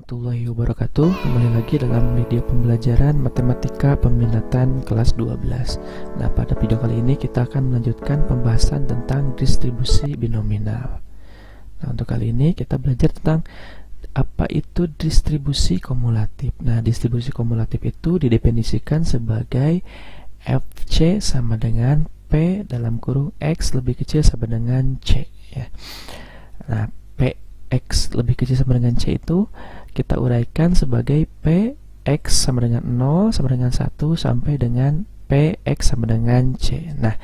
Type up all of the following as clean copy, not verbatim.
warahmatullahi wabarakatuh. Kembali lagi dalam video pembelajaran Matematika Peminatan kelas 12. Nah, pada video kali ini kita akan melanjutkan pembahasan tentang distribusi binominal. Nah, untuk kali ini kita belajar tentang apa itu distribusi kumulatif. Nah, distribusi kumulatif itu didefinisikan sebagai FC sama dengan P dalam kurung X lebih kecil sama dengan C, ya. Nah, X lebih kecil sama dengan C itu kita uraikan sebagai Px sama dengan 0 sama dengan 1 sampai dengan Px sama dengan C. Nah,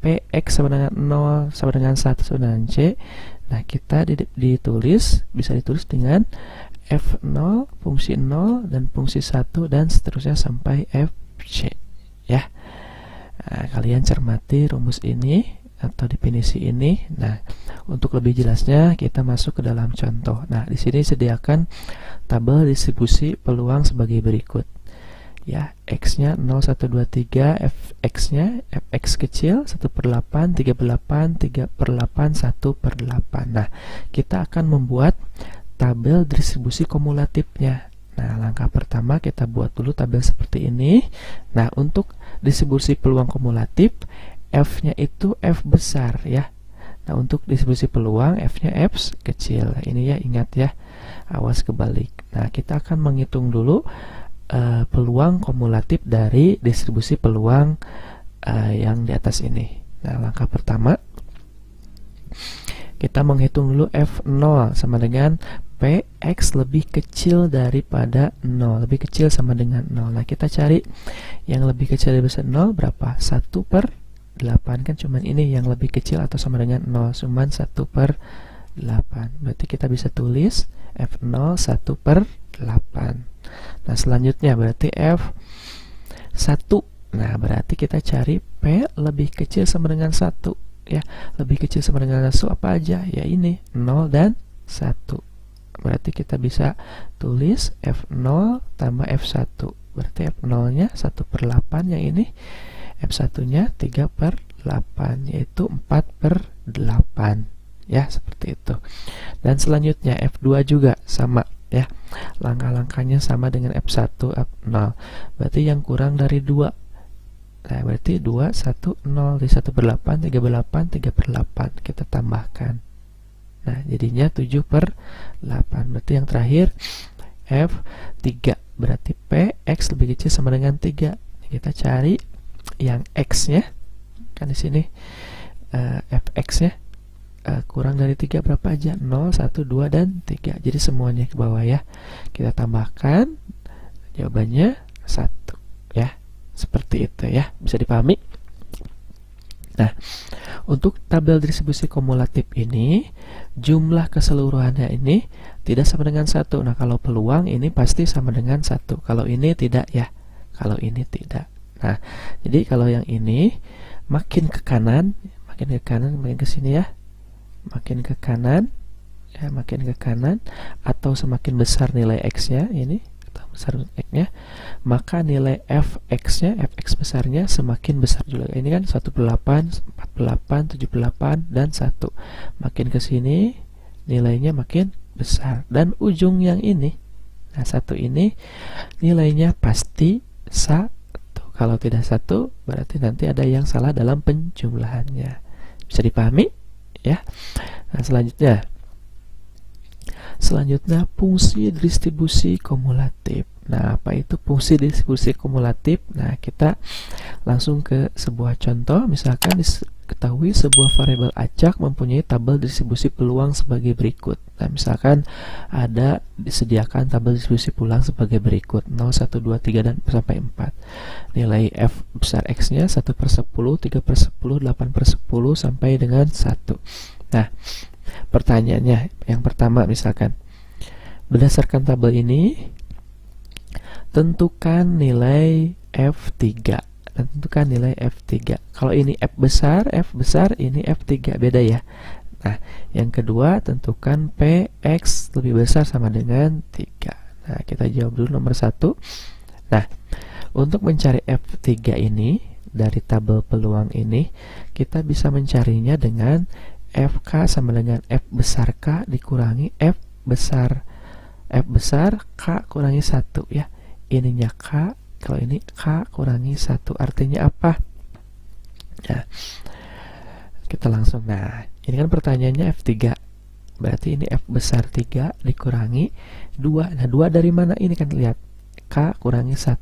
Px sama dengan 0 sama dengan 1 sama dengan C. Nah, kita bisa ditulis dengan F0, fungsi 0 dan fungsi 1 dan seterusnya sampai Fc, ya. Nah, kalian cermati rumus ini atau definisi ini. Nah, untuk lebih jelasnya kita masuk ke dalam contoh. Nah, di sini sediakan tabel distribusi peluang sebagai berikut. Ya, X-nya 0, 1, 2, 3, Fx-nya Fx kecil 1/8, 3/8, 3/8, 1/8. Nah, kita akan membuat tabel distribusi kumulatifnya. Nah, langkah pertama kita buat dulu tabel seperti ini. Nah, untuk distribusi peluang kumulatif F-nya itu F besar, ya. Nah, untuk distribusi peluang F-nya F kecil. Ini ya, ingat ya, awas kebalik. Nah, kita akan menghitung dulu peluang kumulatif dari distribusi peluang yang di atas ini. Nah, langkah pertama kita menghitung dulu F0 sama dengan Px lebih kecil daripada 0, lebih kecil sama dengan 0. Nah, kita cari yang lebih kecil dari 0 berapa? 1/8, kan cuman ini yang lebih kecil atau sama dengan 0, cuman 1/8. Berarti kita bisa tulis F0 1/8. Nah, selanjutnya berarti F1. Nah, berarti kita cari P lebih kecil sama dengan 1, ya. Lebih kecil sama dengan 1 apa aja? Ya, ini 0 dan 1. Berarti kita bisa tulis F0 tambah F1. Berarti F0-nya 1/8, yang ini F1-nya 3/8, yaitu 4/8, ya, seperti itu. Dan selanjutnya F2 juga sama, ya. Langkah-langkahnya sama dengan F1, F0. Berarti yang kurang dari 2. Nah, berarti 2, 1, 0. Di 1/8, 3/8, 3/8. Kita tambahkan. Nah, jadinya 7/8. Berarti yang terakhir F3. Berarti Px lebih kecil sama dengan 3. Kita cari yang X-nya, kan di sini Fx-nya kurang dari 3 berapa aja? 0, 1, 2, dan 3. Jadi semuanya ke bawah, ya. Kita tambahkan, jawabannya 1, ya. Seperti itu, ya. Bisa dipahami? Nah, untuk tabel distribusi kumulatif ini, jumlah keseluruhannya ini tidak sama dengan 1. Nah, kalau peluang ini pasti sama dengan 1. Kalau ini tidak, ya. Kalau ini tidak. Nah, jadi kalau yang ini makin ke kanan, makin ke sini, ya. Makin ke kanan, ya, makin ke kanan, atau semakin besar nilai X-nya ini, atau besar X-nya, maka nilai Fx-nya, Fx besarnya semakin besar juga. Ini kan 1/8, 4/8, 7/8, dan 1. Makin ke sini nilainya makin besar. Dan ujung yang ini, nah, 1 ini nilainya pasti 1. Kalau tidak 1, berarti nanti ada yang salah dalam penjumlahannya. Bisa dipahami, ya. Nah, selanjutnya fungsi distribusi kumulatif. Nah, apa itu fungsi distribusi kumulatif? Nah, kita langsung ke sebuah contoh. Misalkan diketahui sebuah variabel acak mempunyai tabel distribusi peluang sebagai berikut. Nah, misalkan ada disediakan tabel distribusi peluang sebagai berikut: 0, 1, 2, 3, dan sampai 4. Nilai F besar X-nya 1/10, 3/10, 8/10, sampai dengan 1. Nah, pertanyaannya yang pertama, misalkan berdasarkan tabel ini tentukan nilai F3. Tentukan nilai F3. Kalau ini F besar, ini F3, beda, ya. Nah, yang kedua, tentukan Px lebih besar sama dengan 3. Nah, kita jawab dulu nomor 1. Nah, untuk mencari F3 ini dari tabel peluang ini, kita bisa mencarinya dengan Fk sama dengan F besar K dikurangi F besar F besar K kurangi 1 ya. Ininya K, kalau ini K kurangi 1 artinya apa? Nah, kita langsung, nah ini kan pertanyaannya F3, berarti ini F besar 3 dikurangi 2. Nah 2 dari mana? Ini kan lihat K kurangi 1,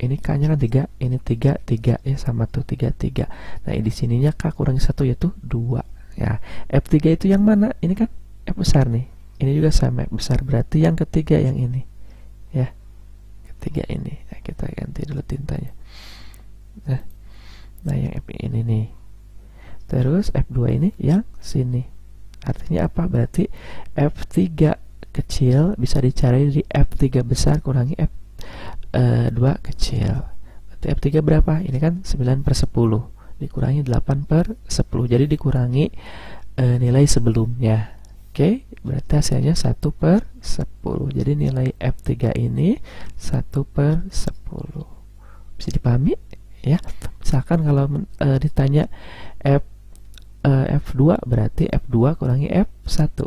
ini K nya kan 3, ini 3, 3 ya, sama tuh 3, 3. Nah di sininya K kurangi 1 yaitu 2 ya. F3 itu yang mana? Ini kan F besar nih, ini juga sama F besar, berarti yang ketiga yang ini ya, ketiga ini. Nah kita ganti dulu tintanya. Nah yang F ini nih, terus F2 ini yang sini. Artinya apa? Berarti F3 kecil bisa dicari di F3 besar kurangi F2 kecil. Berarti F3 berapa? Ini kan 9/10 dikurangi 8/10, jadi dikurangi nilai sebelumnya. Oke, berarti hasilnya 1/10. Jadi nilai F3 ini 1/10. Bisa dipahami ya? Misalkan kalau ditanya F2 berarti F2 kurangi F1.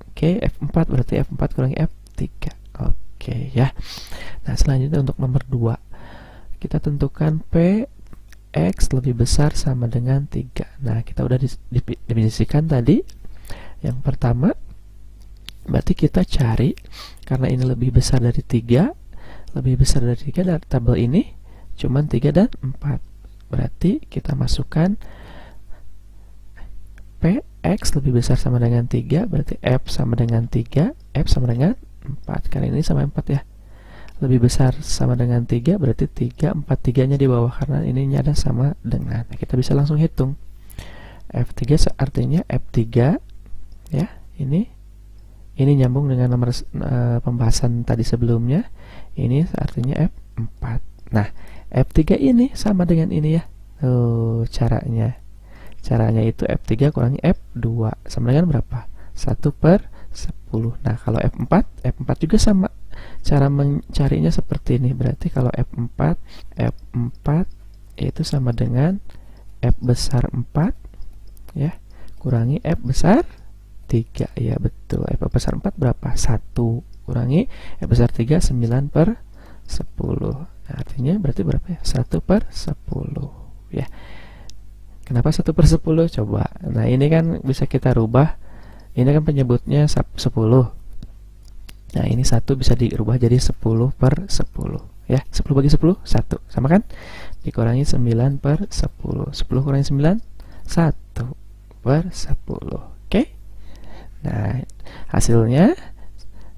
Oke, F4 berarti F4 kurangi F3. Oke ya. Nah, selanjutnya untuk nomor 2. Kita tentukan P X lebih besar sama dengan 3. Nah, kita udah definisikan tadi. Yang pertama, berarti kita cari, karena ini lebih besar dari 3, lebih besar dari 3 dari tabel ini cuman 3 dan 4. Berarti kita masukkan P X lebih besar sama dengan 3, berarti F sama dengan 3, F sama dengan 4. Karena ini sama 4 ya. Lebih besar sama dengan 3, berarti 3, 4, 3-nya di bawah, karena ininya ada sama dengan. Nah, kita bisa langsung hitung. F3 artinya F3 ya, ini nyambung dengan nomor pembahasan tadi sebelumnya. Ini artinya F4. Nah, F3 ini sama dengan ini ya. Caranya itu F3 kurangi F2 sama dengan berapa? 1/10. Nah, kalau F4 juga sama. Cara mencarinya seperti ini. Berarti kalau F4 itu sama dengan F besar 4 ya, kurangi F besar 3. Ya, betul. F besar 4 berapa? 1 kurangi F besar 3, 9/10. Nah, artinya berarti berapa ya? 1/10 ya. Kenapa 1/10? Coba. Nah, ini kan bisa kita rubah. Ini kan penyebutnya 10. Nah, ini 1 bisa dirubah jadi 10/10 ya. 10 bagi 10 1. Sama kan? Dikurangi 9/10. 10 kurangi 9 1/10. Oke. Nah, hasilnya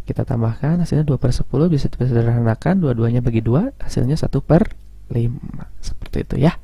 kita tambahkan, hasilnya 2/10, bisa disederhanakan, dua-duanya bagi 2, hasilnya 1/5. Seperti itu ya.